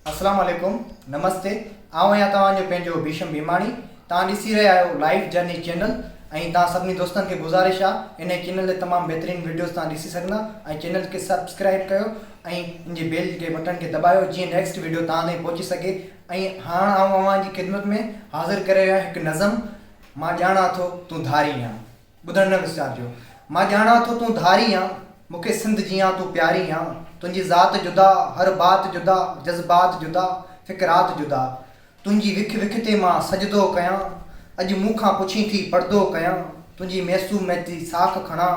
अस्सलाम वालेकुम, नमस्ते। आऊं आहियां तव्हांजो पंहिंजो भीषम भीमाणी। तव्हां ॾिसी रहिया आहियो लाइव जर्नी चैनल ऐं तव्हां सभिनी दोस्तनि खे गुज़ारिश आहे इन चैनल ते तमामु बहितरीनु वीडियोस तव्हां ॾिसी सघंदा ऐं चैनल खे सब्सक्राइब कयो ऐं इनजे बेल के बटन खे दॿायो जीअं नेक्स्ट वीडियो तव्हां ताईं पहुची सघे। ऐं हाणे आऊं अव्हांजी ख़िदमत में हाज़िर करे रहियो आहियां हिकु नज़म, मां ॼाणा थो तूं धारी आहीं। ॿुधण न विसारिजो। मां ॼाणा थो तूं धारी आहीं, मूंखे सिंध जियां तूं प्यारी आहीं। तुंहिंजी ज़ात जुदा, हर बात जुदा, जज़बात जुदा, फकरात जुदा। तुंहिंजी विख विख ते मां सजदो कयां, अॼु मूंखां पुछी थी पड़दो कयां। तुंहिंजी मासूमैत जी साख खणा,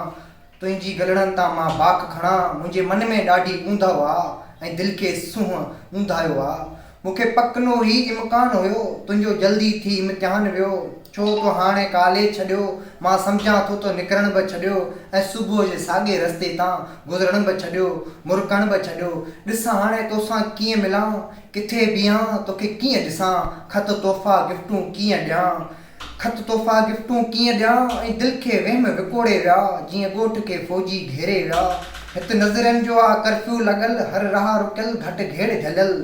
तुंहिंजी ॻलड़नि तां मां बाख खणा। मुंहिंजे मन में ॾाढी ओंध आहे ऐं दिलि खे सूंहं ऊंधायो आहे। मूंखे पकनो ही इम्कान हुयो, तुंहिंजो जल्दी थी इम्तहान वियो। छो तो हाणे कॉलेज छॾियो, मां सम्झां थो तो निकिरण बि छॾियो ऐं सुबुह जे साॻे रस्ते तां गुज़रण बि छॾियो, मुरकण बि छॾियो। ॾिसां हाणे तोसां कीअं मिलां, किथे बीहां, तोखे कीअं ॾिसां। ख़त तोहफ़ा गिफ्टूं कीअं ॾियां, ख़त तोहफ़ा गिफ्टूं कीअं ॾियां। ऐं दिलि खे वहम विकोड़े विया, जीअं ॻोठ खे फ़ौजी घेरे विया। हिते नज़रनि जो आहे कर्फ्यू लॻल, हर राह रुकियल, घटि घेड़ झलियल।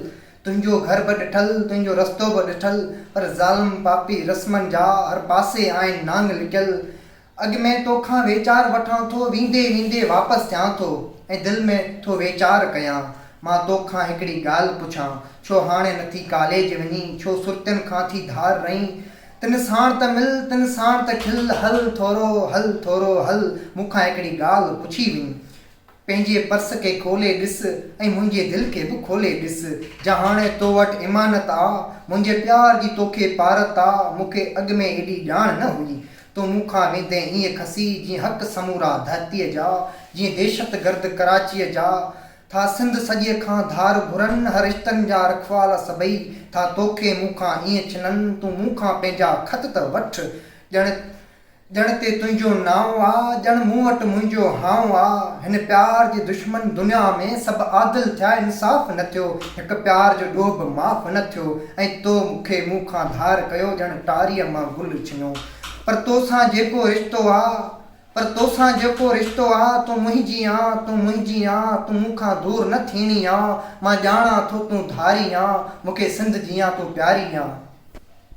तुंहिंजो घर बि ॾिठल, तुंहिंजो रस्तो बि ॾिठल, पर ज़ालिम पापी रस्मनि जा हर पासे आहिनि नांग लिकियल। अॻु में तोखां वीचार वठां थो, वींदे वींदे वापसि थियां थो ऐं दिलि में थो वीचार कयां। मां तोखां हिकिड़ी ॻाल्हि पुछां, छो हाणे नथी कॉलेज वञी, छो सुर्तियुनि खां थी धार रहीं। तिन साण त मिल, तिन साण त खिल, हल थोरो हल, थोरो हल। मूंखां हिकिड़ी ॻाल्हि पुछी वई, पंहिंजे पर्स खे खोले ॾिस ऐं मुंहिंजे दिलि खे बि खोले ॾिस। जा हाणे तो वटि इमानत आहे, मुंहिंजे प्यार जी तोखे पारत आहे। मूंखे अॻु में एॾी ॼाण न हुई, तूं मूंखां वेंदे ईअं खसी जीअं हक़ समूरा धरतीअ जा, जीअं दहशत गर्द कराचीअ जा। था सिंध सॼे खां धार घुरनि, हर रिश्तनि जा रखवाला सभई। था तोखे मूंखां ईअं छिननि, तूं मूंखां पंहिंजा ख़त त वठि। ॼण ते तुंहिंजो नाव आहे, ॼण मूं वटि मुंहिंजो हाव आहे। हिन प्यार जे दुश्मन दुनिया में सभु आदिल थिया, इंसाफ़ न थियो, हिकु प्यार जो ॾोह बि माफ़ न थियो। ऐं तो मूंखे मूंखां धार कयो, ॼण टारीअ मां गुल छिनो। पर तोसां जेको रिश्तो आहे, पर तोसां जेको रिश्तो आहे, तूं मुंहिंजी आं, तूं मुंहिंजी आं, तूं मूंखां दूर न थीणी आं। मां ॼाणा थो तूं धारी आं, मूंखे सिंध जियां तूं प्यारी आं।